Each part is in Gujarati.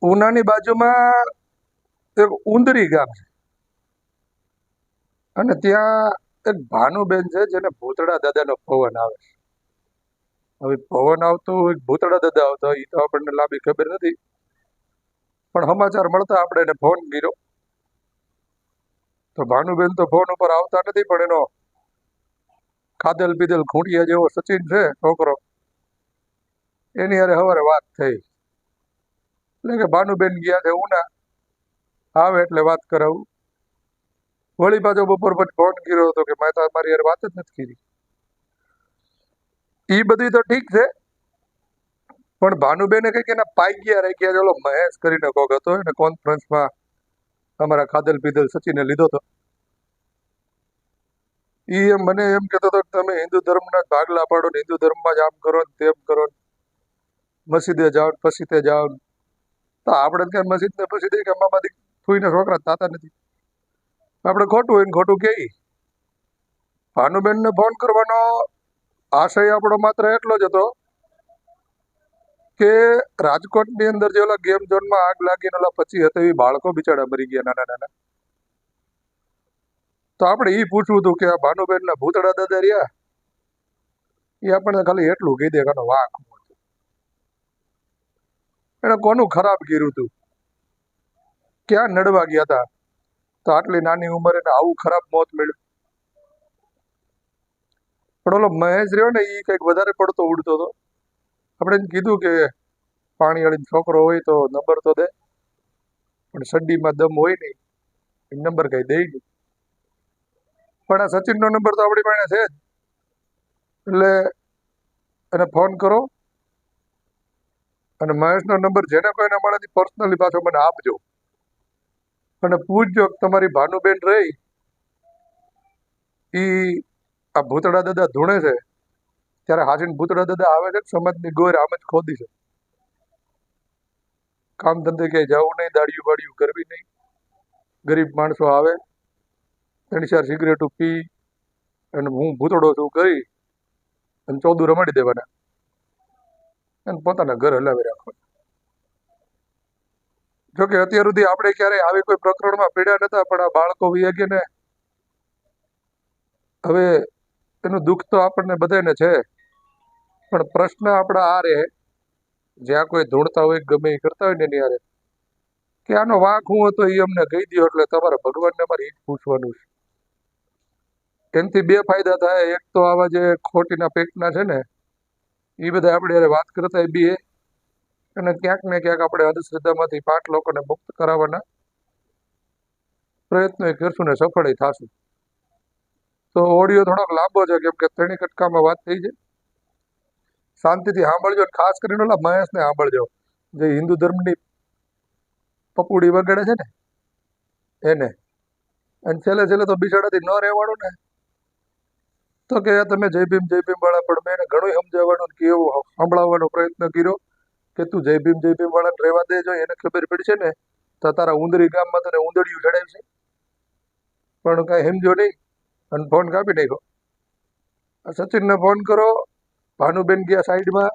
ઉનાની બાજુમાં એક ઉંદરી ગામ છે અને ત્યાં એક ભાનુબેન છે જેને ભૂતળા દાદાનો પવન આવે છે. હવે પવન આવતો હોય ભૂતળા દાદા આવતા હોય એ તો આપણને લાંબી ખબર નથી, પણ સમાચાર મળતા આપણે એને ફોન કર્યો તો ભાનુબેન તો ફોન ઉપર આવતા નથી, પણ એનો ખાધેલ પીધેલ ખૂંટિયા જેવો સચિન છે છોકરો, એની હારે સવારે વાત થઈ. એટલે કે ભાનુબેન ગયા છે ઉના, આવે એટલે વાત કરાવું. વળી પાછો બપોર પછી ફોન કર્યો હતો કે મેં તો મારી યાર વાત જ નથી કરી. એ બધી તો ઠીક છે, પણ ભાનુબેને કંઈક એના પાગ્યા રાખ્યા. ચલો મહેશ કરીને કોક હતો, એને કોન્ફરન્સમાં અમારા ખાધેલ પીધેલ સચિને લીધો હતો. એ મને એમ કહેતો હતો કે તમે હિન્દુ ધર્મના ભાગલા પાડો ને, હિન્દુ ધર્મમાં જ આમ કરો ને તેમ કરો ને, મસ્જિદે જાઓ ને પસીતે જાઓ ને. તો આપણે ક્યાં મસ્જિદ ને પસીદે કે અમામાંથી ફૂઈને છોકરા થતા નથી, આપણે ખોટું હોય ને ખોટું કહી. ભાનુબેનને ફોન કરવાનો આશય આપણો માત્ર એટલો જ હતો કે રાજકોટની અંદર જે ઓલા ગેમ ઝોનમાં આગ લાગીને ઓલા 25 હતા, બાળકો બિચારા મરી ગયા નાના નાના. તો આપણે એ પૂછવું હતું કે આ ભાનુબેનના ભૂતળા દાદા રહ્યા એ આપણને ખાલી એટલું કહી દે કે આનો વાંક શું હતો, એને કોનું ખરાબ કર્યું હતું, ક્યાં નડવા ગયા હતા તો આટલી નાની ઉંમરે એને આવું ખરાબ મોત મળ્યું. પણ ઓલો મહેશ રહ્યો ને એ કંઈક વધારે પડતો ઉડતો હતો. આપણે એને કીધું કે પાણી વાળી છોકરો હોય તો નંબર તો દે, પણ સડ્ડીમાં દમ હોય નહીં, એ નંબર કઈ દે નહીં. પણ આ સચિનનો નંબર તો આપણી પાસે છે જ, એટલે એને ફોન કરો અને મહેશનો નંબર જેને કોઈને મળે પર્સનલી પાછો મને આપજો અને પૂછજો કે તમારી ભાનુબેન રહી એ આ ભૂતળા દાદા ધૂણે છે ત્યારે હાજીને ભૂતળા દાદા આવે છે સમાજની ગોર આમ જ ખોદી છે. કામ ધંધે ક્યાંય જવું નહીં, દાડિયું બાડિયું કરવી નહીં. ગરીબ માણસો આવે 3-4 સિગરેટો પી અને હું ભૂતળો છું કરી અને 14 રમાડી દેવાના અને પોતાના ઘર હલાવી રાખવાના. જોકે અત્યાર સુધી આપણે ક્યારેય આવી કોઈ પ્રકરણમાં પીડ્યા નતા, પણ આ બાળકો વિયાગે ને હવે એનું દુઃખ તો આપણને બધાને છે. પણ પ્રશ્ન આપણા આ રહે જ્યાં કોઈ ધૂણતા હોય ગમે એ કરતા હોય ને એની હારે કે આનો વાંક હું હતો એ અમને કહી દો. એટલે તમારા ભગવાનને અમારે એ જ પૂછવાનું છે. એનાથી બે ફાયદા થાય. એક તો આવા જે ખોટીના પેટના છે ને એ બધા આપણે યારે વાત કરતા બી, અને ક્યાંક ને ક્યાંક આપણે અંધશ્રદ્ધામાંથી 5 લોકોને મુક્ત કરાવવાના પ્રયત્નો કરશું ને સફળ થશું. તો ઓડિયો થોડોક લાંબો છે કેમ કે 3 કટકામાં વાત થઈ છે. શાંતિથી સાંભળજો, ખાસ કરીને ઓલા મહેશને સાંભળજો જે હિન્દુ ધર્મની પપુડી વગાડે છે ને એને. અને છેલ્લે તો બિચારાથી ન રહેવાનું ને તો કે તમે જય ભીમ વાળા, પણ મેં એને ઘણું સમજાવવાનું કે એવું સંભળાવવાનો પ્રયત્ન કર્યો કે તું જય ભીમ વાળાને રહેવા દેજો, એને ખબર પડશે ને તો તારા ઉંદરી ગામમાં તને ઉંદડિયું ચડાવશે. પણ કાંઈ સમજો નહીં અને ફોન કાપી નાખ્યો. સચિનને ફોન કરો. ભાનુબેન ગયા સાઈડમાં.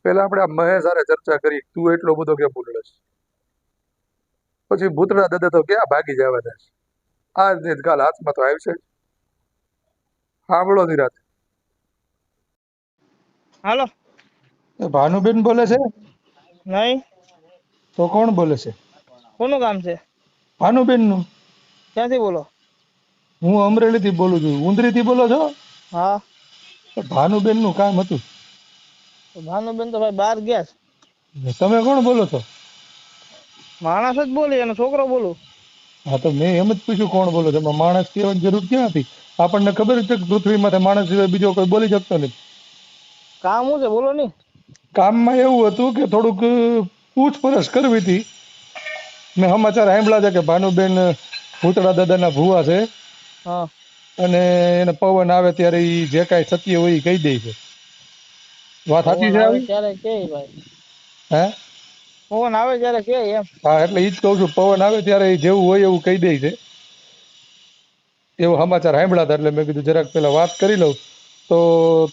પહેલા આપણે આ મહેશ હારે ચર્ચા કરી, તું એટલો બધો કેમ બોલડસ. પછી ભૂતળા દાદા તો ક્યાં ભાગી જવાના છે, આજ ને કાલ હાથમાં તો આવશે. સાંભળો નિરાત. હાલો. ભાનુબેન બોલે છે? નહીં. તો કોણ બોલે છે? કોનું કામ છે? ભાનુબેન નું. ક્યાંથી બોલો? હું અમરેલી થી બોલું છું. ઉંદરી થી બોલો છો? હા. ભાનુબેન નું કામ હતું. ભાનુબેન તો ભાઈ બહાર ગયા છે. તમે કોણ બોલો છો? માણસ જ બોલી અને છોકરો બોલું. હા તો મેં એમ જ પૂછ્યું કોણ બોલો છો. માણસ કહેવાની જરૂર ક્યાં હતી? આપણને ખબર છે કે પૃથ્વીમાં માણસ સિવાય બીજો કોઈ બોલી શકતો નથી. કામ શું છે બોલો નહીં. કામમાં એવું હતું કે થોડુંક પૂછપરછ કરવી હતી. મેં સમાચાર સાંભળ્યા છે કે ભાનુબેન ભૂતળા દાદાના ભુવા છે. હા. અને એને પવન આવે ત્યારે ઈ જે કાંઈ સત્ય હોય એ કહી દે છે. વાત સાચી છે આવી? ત્યારે કે ભાઈ હે? પવન આવે ત્યારે કે એમ. હા એટલે ઈ જ કહું છું, પવન આવે ત્યારે જેવું હોય એવું કહી દે છે. એવો સમાચાર સાંભળ્યા હતા એટલે મેં કીધું જરાક પેલા વાત કરી લઉં. તો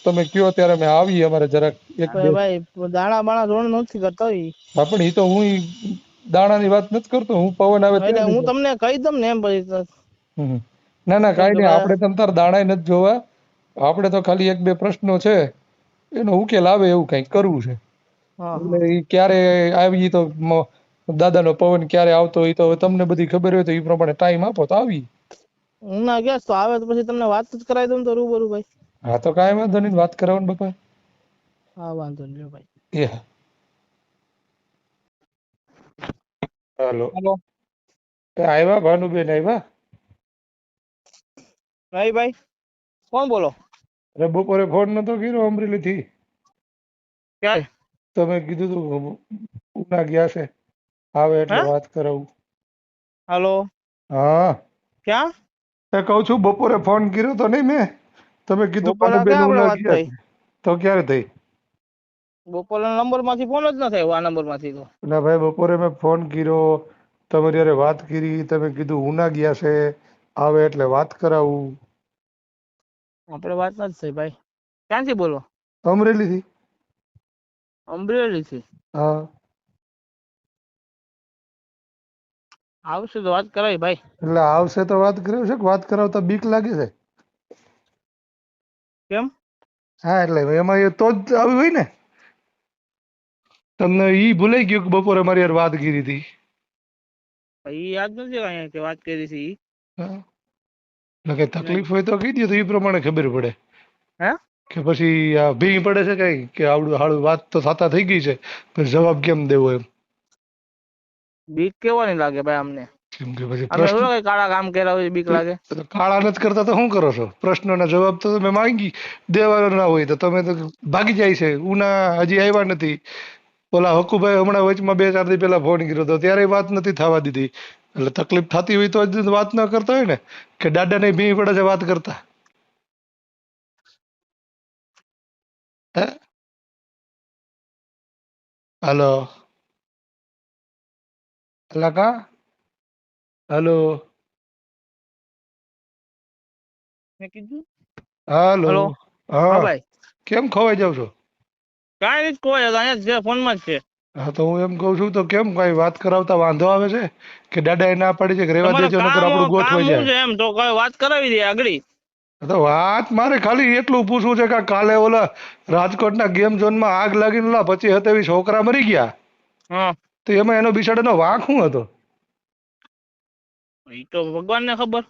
તમે કયો ત્યારે અમે આવીએ અમારે જરાક એક બે. ભાઈ દાણા બાણા રોણ નથી કરતા હોય. હા પણ એ તો હું દાણાની વાત નથી કરતો હું, પવન આવે એટલે ત્યારે હું તમને કહી દઉં ને એમ પછી તો. હમ. ના ના કેમ કાંઈ કે નહીં, ભાઈ આપણે તમ તાર દાણાય નથી જોવા, આપણે તો ખાલી એક બે પ્રશ્નો છે એનો ઉકેલ આવે એવું કંઈક કરવું છે. હા એટલે હા ઈ ક્યારે આવી તો દાદાનો પવન ક્યારે આવતો હોય તો હવે તમને બધી ખબર હોય તો એ પ્રમાણે ટાઈમ આપો તો આવી. હું ના ગેસ તો આવે તો પછી તમને વાત જ કરાવી દઉં તો રૂબરૂ ભાઈ. હા તો કાંઈ વાંધો નહીં, વાત કરાવો ને બાપા. હા વાંધો નહીં ભાઈ. એ હા. હાલો. હાલો. આવ્યા ભાનુબેન આવ્યા? નહીં ભાઈ, કોણ બોલો? અરે બપોરે ફોન નતો કર્યો અમરેલીથી? ક્યારે? તમે કીધું તું ઉના ગયા છે, આવે હે એટલે વાત કરાવું. હાલો. હા ક્યાં? એ કહું છું બપોરે ફોન કર્યો તો નહીં મેં, તમે કીધું બપોરે ભાનુબેન ક્યાં આપડે ઉના વાત ગયા થઈ? છે. તો ક્યારે થઈ? બપોરના નંબર માંથી ફોન જ ન થયો આ નંબર માંથી તો. ના ભાઈ બપોરે મેં ફોન કર્યો, તમારી હારે વાત કરી, તમે કીધું ઉના ગયા છે, આવે એટલે વાત કરાવું. આપણે વાત નથી થઈ ભાઈ. ક્યાંથી બોલો? અમરેલીથી. અમરેલીથી? હા. આવશે તો વાત કરાવી ભાઈ. એટલે આવશે તો વાત કરાવી છે કે વાત કરાવતા બીક લાગે છે? કેમ? હા એટલે એમાં એ તો જ આવી હોય ને. તમને ઈ ભૂલાઈ ગયું કે બપોરે મારી હારે વાત કરી હતી? ઈ યાદ નથી અહીંયા કે વાત કરી છે ઈ. હા. એટલે કઈ નહીં. તકલીફ હોય તો કહી દો તો એ પ્રમાણે ખબર પડે. હે? કે પછી આ ભીંગ પડે છે કઈ કે આવડું હાળું વાત તો થતા થઈ ગઈ છે, પછી જવાબ કેમ દેવો એમ? બીક કેવાની લાગે ભાઈ અમને? કેમ કે પછી અમે પ્રશ્ન થોડા કઈ કાળા કામ કર્યા હોય બીક લાગે. કાળા નથી કરતા તો શું કરો છો? પ્રશ્નોના જવાબ તો તમે માંગી દેવાના ના હોય તો તમે તો ભાગી જાય છે. ઉના હજી આવ્યા નથી. ઓલા હકુભાઈ હમણાં વચમાં 2-4 દી પહેલા ફોન કર્યો હતો ત્યારે વાત નથી થવા દીધી. એટલે તકલીફ થતી હોય તો જ વાત ન કરતા હોય ને, કે દાદા ને ભી પડે છે વાત કરતા. હે? હાલો. અલા કા? હાલો. મેં કીધું. હાલો. હલો. હા હા. ભાઈ. કેમ ખોવાઈ જાવ છો? કાંઈ નથી કોઈ અહીંયા જ છે ફોનમાં જ છે. હા તો હું એમ કઉ છું તો કેમ કઈ વાત કરાવતા વાંધો આવે છે? કે દાદા એ ના પાડી છે કે રેવા તમારે દેજો નકર કામ આપણું કામ ગોઠવાઈ શું જાય. છે એમ તો કોઈ વાત કરાવી દે આગળ. તો વાત મારે ખાલી એટલું પૂછવું છે કે કાલે ઓલા રાજકોટના ગેમ ઝોનમાં આગ લાગીને ઓલા 25-27 છોકરા મરી ગયા, હા. તો એમાં એનો બિચારાનો વાંક શું હતો? ઈ તો ભગવાનને ખબર.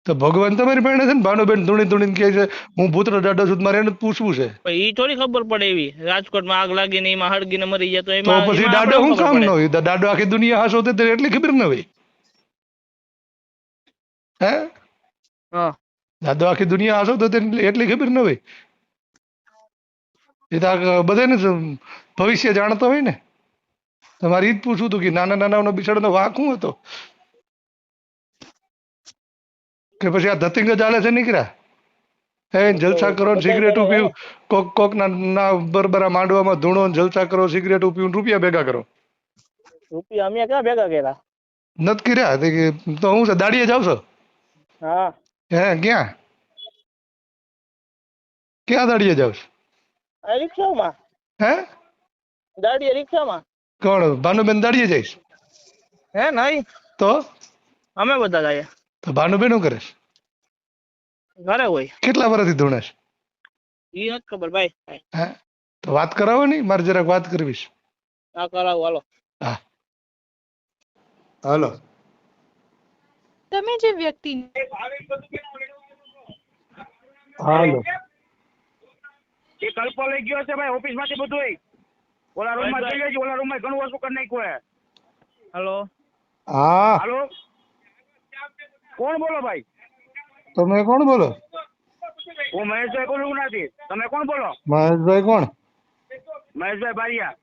તો ભગવાન તમારી પાસે છે ને, ભાનુબેન ધૂણી ધૂણીને કહે છે હું ભૂતરો દાડો છું, મારે એને જ પૂછવું છે. પણ ઈ થોડી ખબર પડે એવી રાજકોટમાં આગ લાગીને એમાં હળગીને મરી ગયા તો તો એમાં પછી એમાં આપણે દાડો શું શું ખબર કામ પડે? ન હોય? તો દાડો આખી દુનિયા હાસો તે એટલી ખબર ન હોય? હે? હા. દાદો આખી દુનિયા હાસો તો એટલી ખબર ન હોય? એ તો બધાને જ ભવિષ્ય જાણતો હોય ને. તમારે ઈ જ પૂછવું હતું કે નાના નાનાનો બિચારાનો વાંક શું હતો? કે પછી આ ધતિંગ જ હાલે છે નીકળ્યા? હે જલસા કરો ને બધાય સિગરેટું કરે છે ને. પીવું, કોક ના બરબરા માંડવામાં ધૂણો ને જલસા કરો, સિગરેટું પીવું, રૂપિયા ભેગા કરો. રૂપિયા અમે ક્યાં ભેગા કર્યા? નથી કર્યા તો હું છે દાડીએ જાવ છો? હા. હે ક્યાં? ક્યાં દાડીએ જાવ છો? આ રિક્ષામાં. હે? દાડીએ રિક્ષામાં. કોણ ભાનુબેન દાડીએ જઈશ? હે નહીં. તો અમે બધા જઈએ. તો ભાનુબેન શું કરે છે? ઘરે હોય. કેટલા વર્ષથી ધૂણે છે? ઈ નથી ખબર ભાઈ. હે? તો વાત કરાવો ને, મારે જરાક વાત કરવી છે. હા કરાવું હાલો. હા હાલો. તમે જે વ્યક્તિ હાલો. એ કલ્પો લઈ ગયો છે ભાઈ ઓફિસ માંથી બધું. ઓલા રૂમ માં જઈ લેજો, ઓલા રૂમ માં ઘણું ઓછું કરી નાખ્યું. હાલો. હા હાલો, કોણ બોલો ભાઈ? તમે કોણ બોલો? હું મહેશભાઈ બોલું નથી. તમે કોણ બોલો? મહેશભાઈ કોણ? મહેશભાઈ બારિયા.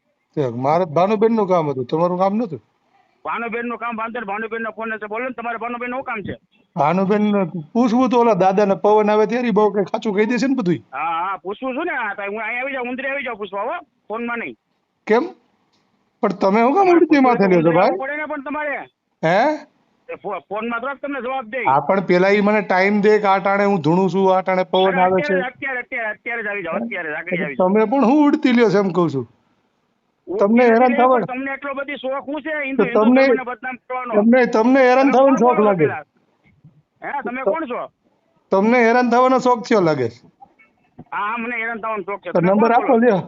મારે ભાનુબેન નું કામ હતું, તમારું કામ નતું. ભાનુબેન નું કામ બાંધર, ભાનુબેન નો ફોન છે, બોલો ને તમારે ભાનુબેન નું શું કામ છે? ભાનુબેન પૂછવું તો ઓલા દાદા ને પવન આવે ત્યારે બહુ કઈ ખાચું કહી દેશે ને બધું. હા હા પૂછવું છું ને. હું અહીંયા આવી જાઉં, ઉંદરે આવી જાઉં પૂછવા, હો ફોન માં નહીં. કેમ? પણ તમે શું કામ તમારે ઉડતી પૂછવું હોય માથે તો લ્યો છો ઉંદરે ભાઈ? આવવું પડે ને. પણ તમારે હે? ફોન માં તો તમને જવાબ દે. હા પણ પેલા ઈ મને ટાઈમ દે કે આ ટાણે હું ધૂણું છું, આ ટાણે અરે પવન આવે છે. અત્યારે અત્યારે અત્યારે અત્યારે જ આવી જાઓ, અત્યારે જ આગળ આવી જાઓ. તમે પણ હું ઉડતી લ્યો છો એમ કઉ છું. તમને હેરાન નથી થવાનું- પણ તમને એટલો બધી શોખ શું છે હિન્દુ તો તમને- ધર્મને બદનામ કરવાનો? તમને હેરાન તમે થવાનો કોણ શોખ બોલો લાગે પેલા? હે તમે કોણ છો? તમને હેરાન થવાનો શોખ થયો લાગે હા મને હેરાન થવાનો શોખ છે. તો તમે નંબર કોણ આપો બોલો? લ્યો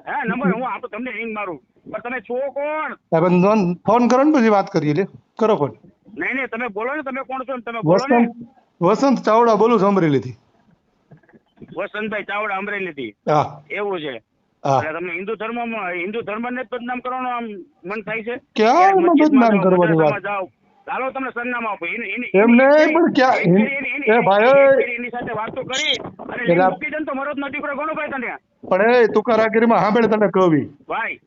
હે નંબર હું આપું તમને રિંગ મારું પણ તમે છો કોણ? ફોન કરો ને પછી વાત કરીએ લ્યો કરો ફોન નહીં નહીં તમે બોલો ને તમે કોણ છો ને તમે બોલો ને. વસંત ચાવડા બોલું છું અમરેલીથી વસંતભાઈ ચાવડા અમરેલીથી. હા એવું છે હા એટલે તમને હિન્દુ ધર્મને જ બદનામ કરવાનો આમ મન થાય છે? ક્યાં ક્યારેક એમાં મસ્જિદમાં બદનામ જાઓ, કરવાની વાત? મદ્રસામાં જાઓ. ચાલો તમને સરનામા આપો એમ નહીં, પણ ક્યાં એ ભાઈ એની સાથે વાતો કરી અને પેલા- link મૂકી દે ને તો મરદ નો દીકરો ઘણો ભાઈ તને પણ એ તુકારાગીરીમાં સાંભળ તને કવિ ભાઈ.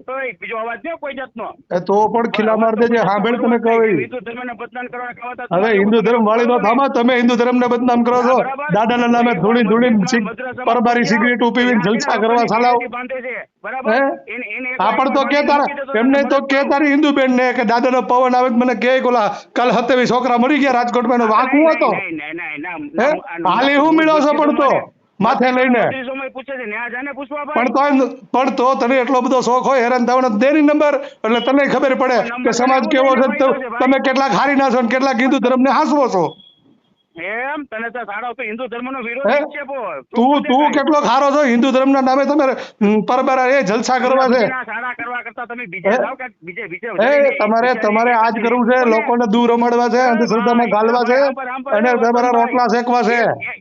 ઓય, બીજો અવાજ નહીં કોઈ જાતનો. એ તો પણ ખીલા માર દેજે સાંભળ તને કવિ હિન્દુ ધર્મને બદનામ કરવાના કહેવાતા હવે તમારે હિન્દુ એવું ધર્મ તમે વાળી નો કરો ને. થામા તમે હિન્દુ ધર્મ ને બદનામ કરો છો હા, બરાબર. દાદાના નામે તો ધૂણી એકવાર ધૂણી મસ્જિદમાં મદ્રસામાં પરબારી પહોંચી સિગરેટ જાઓ, ઉપીને ત્યાં જલસા આવીને કરવા લોકોની ચાલાવ પીઠેથી બાંધે છે, બરાબર? હે એને આ એકવાર પણ તો કે બાંધીને તારા મૂકી દે તો એમને તમને તો મદદ કે કરું. તારી હિન્દુ બેન ને કે દાદાનો પવન આવે તો મને કે ઓલા કાલ હતેવી છોકરા મરી ગયા રાજકોટમાં એનો વાંક હું હતો નહીં, નહીં, નહીં, નહીં, હે ના, હાલી હું મળ્યો છો પણ તો માથે લઈને મસ્જિદોમાં પૂછે છે ન્યા જાને પૂછવા ભાઈ. પણ તો તને એટલો બધો શોખ હોય હેરાન થવાનો દે ની નંબર એટલે તને ખબર પડે પણ નંબર કે સમાજ તને કેવો હું છે લઈને ફાયદો છે ભાઈ? તમે કેટલાક હારી ના છો ને કેટલાક હિન્દુ ધર્મને હાંસવો છો એમ તને તો સારો તો હિન્દુ ધર્મનો વિરોધ હે? છે પો. તું કેટલો ખારો છો હિન્દુ ધર્મના નામે તમે પરબારા એ જલસા કરવા છે સારા કરવા કરતા તમે બીજે હે? જાઓ કે બીજે તમારે આજ કરવું છે લોકોને દૂર રમાડવા છે અંધશ્રદ્ધામાં ગાલવા છે અને તમારા રોટલા શેકવા છે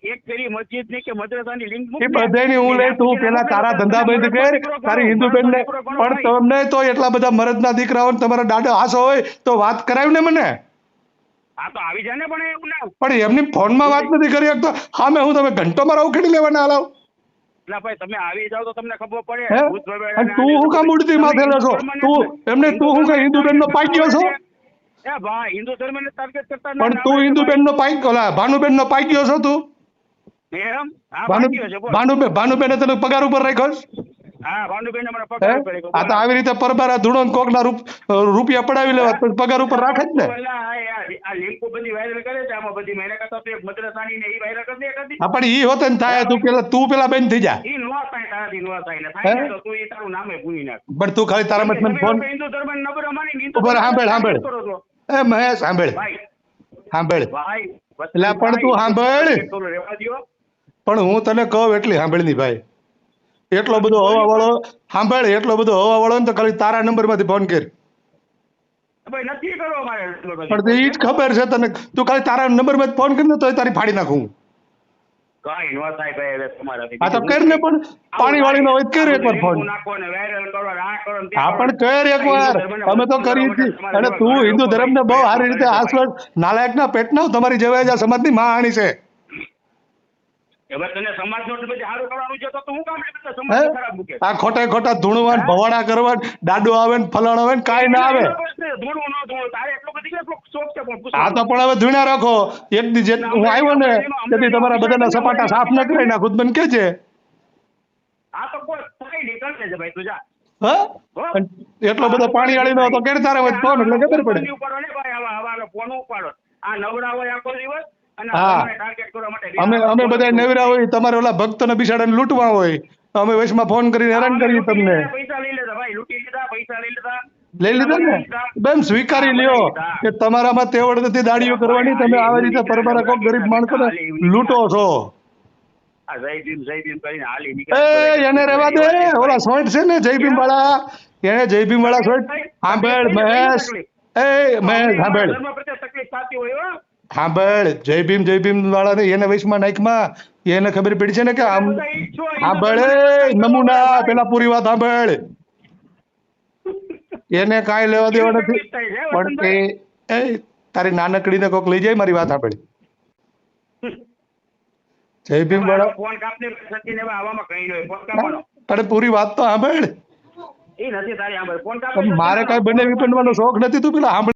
એક ફેરી મસ્જિદ ની કે મદ્રસાની લિંક એ બધાની હું લઈ તું પેલા તારા ધંધા બંધ કર તારી હિન્દુ બેન ને પણ તમને તો એટલા બધા મરદના દીકરાઓ ને તમારા દાદા હાસો હોય તો વાત કરાવી ને મને હા તો આવી જાય ને પણ એવું ના પણ એમની ફોનમાં વાત નથી કરી શકતો સામે હું તમે ઘંટો મારા ઉખેડી લેવાના હલાવ એટલે ભાઈ તમે આવી જાવ તો તમને ખબર પડે હે ભૂત ભવેડા અને ને તું આને હું કામ ઉડતી તમે માથે હિન્દુ લેશો ધર્મને તું એમને તું હું કઈ હિન્દુ બેન નો પાક્યો છો એ ભાઈ હિન્દુ ધર્મને ટાર્ગેટ કરતા પણ તું હિન્દુ બેન નો પાક ઓલા ભાનુબેન નો પાક્યો છો તું એમ હા ભાગ્યો છે બોલ ભાનુબેને તને પગાર ઉપર રાખ્યો છે? હા ભાનુબેન મને હે પકડ પડી આ તો આવી રીતે પરબારા ધૂણો કોકના રૂપિયા પડાવી લેવા પણ પગાર ઉપર રાખે જ ને આ લિંકો બધી વાયરલ કરે છે આમાં બધી મેને કરતા તો એક મદ્રસાની ને ઈ વાયરલ કરી દે કદી હા પણ ઈ હોતે ને થાય તું પેલા બેન થઈ જા ઈ નો થાય તારાથી નો થાય ને થાય ને તો તું ઈ તારું નામે ભૂલી નાખ પણ તું ખાલી તારા મત મને ફોન હિન્દુ ધર્મ નબળો માની હિન્દુ ઉપર ધર્મ સાંભળ કરો છો એ મહેશ સાંભળ ભાઈ સાંભળ ભાઈ એટલે પણ તું સાંભળ રહેવા દ્યો પણ હું તને કહું એટલી સાંભળ ની ભાઈ એટલો બધો હવા વાળો સાંભળ એટલો બધો હવા વાળો ને તો ખાલી તારા નંબર માંથી ફોન કર ભાઈ નથી કરવો મારે પણ એ જ ખબર છે તને તું ખાલી તારા નંબર માંથી ફોન કરીને તો તારી ફાડી નાખું કઈ નો થાય ભાઈ હવે તમારાથી આ તો કર ને પણ પાણી વાળી નો હોય તો કર એકવાર ફોન નાખો ને વાયરલ કરો ને આ કરો ને તે હા કરો. પણ કર એકવાર અમે તો કરીએ જ છીએ અને તું હિન્દુ ધર્મ ને બહુ સારી રીતે હાસવટ નાલાયક ના પેટ ના તમારી જેવા સમાજની માહાણી છે હવે તને સમાજનો બધી સારું કરવાનું છે તો તું હું કામ એટલે બધા સમાજને ખરાબ મૂકે આ ખોટા ધૂણવાન ભવાડા કરવાન દાડો આવે ને ફલાણ આવે ને કાંઈ ના આવે ધૂળવું ન ધૂળવું તારે એટલો બધી કેટલો શોખ છે પણ પૂછો આ તો પણ હવે ધૂણ્યા રાખો એક દી જે હું આવ્યો ને તેથી તમારા બધાના સપાટા સાફ ન કરાય નાખું મને કે છે આ તો કોઈ થાય નહીં કરી દેજે ભાઈ તું જા હા એટલો બધો પાણી વાળી નો તો કેર તારે હોય ફોન એટલે ખબર પડે ઉપાડો ને ભાઈ આવા ફોન ઉપાડો આ નવરા હોય આખો દિવસ અને હા. તમને ટાર્ગેટ કરવા માટે અમે બધા નવરા હોય તમારે ઓલા ભક્તોને બિચારાને લૂંટવા હોય અમે વચમાં ફોન કરીને હેરાન કરીએ તમને પૈસા લઈ લેતા ભાઈ લૂંટી લીધા પૈસા લઈ લીધા લઈ લીધા ને બેન સ્વીકારી લ્યો કે તમારામાં તેવડ નથી દાડીઓ કરવાની તમે આવી રીતે પરબારા કોક ગરીબ માણસોને લૂંટો છો આ જય ભીમ કરીને હાલી એ એને રહેવા દે ઓલા સોઈટ છે ને જય ભીમ વાળા એને જય ભીમ વાળા સોઈટ સાંભળ મહેશ એ મહેશ સાંભળ ધર્મ પ્રત્યે તકલીફ થતી હોય હો સાંભળ જય ભીમ વાળા ને એને વચમાં નાખમાં એને ખબર પડી છે ને કે આમ સાંભળ એ નમૂના પેલા પૂરી વાત સાંભળ એને કાંઈ લેવા દેવા નથી પણ કે એ તારી નાનકડીને કોક લઈ જાય મારી વાત સાંભળ જય ભીમ વાળા ફોન કાપને સચિન હવે આવામાં કઈ નહીં ફોન કાપવાનો તારે પૂરી વાત તો સાંભળ એ નથી તારી સાંભળ ફોન કાપે મારે કઈ બંને વિપંડવાનો શોખ નથી તું પેલા સાંભળ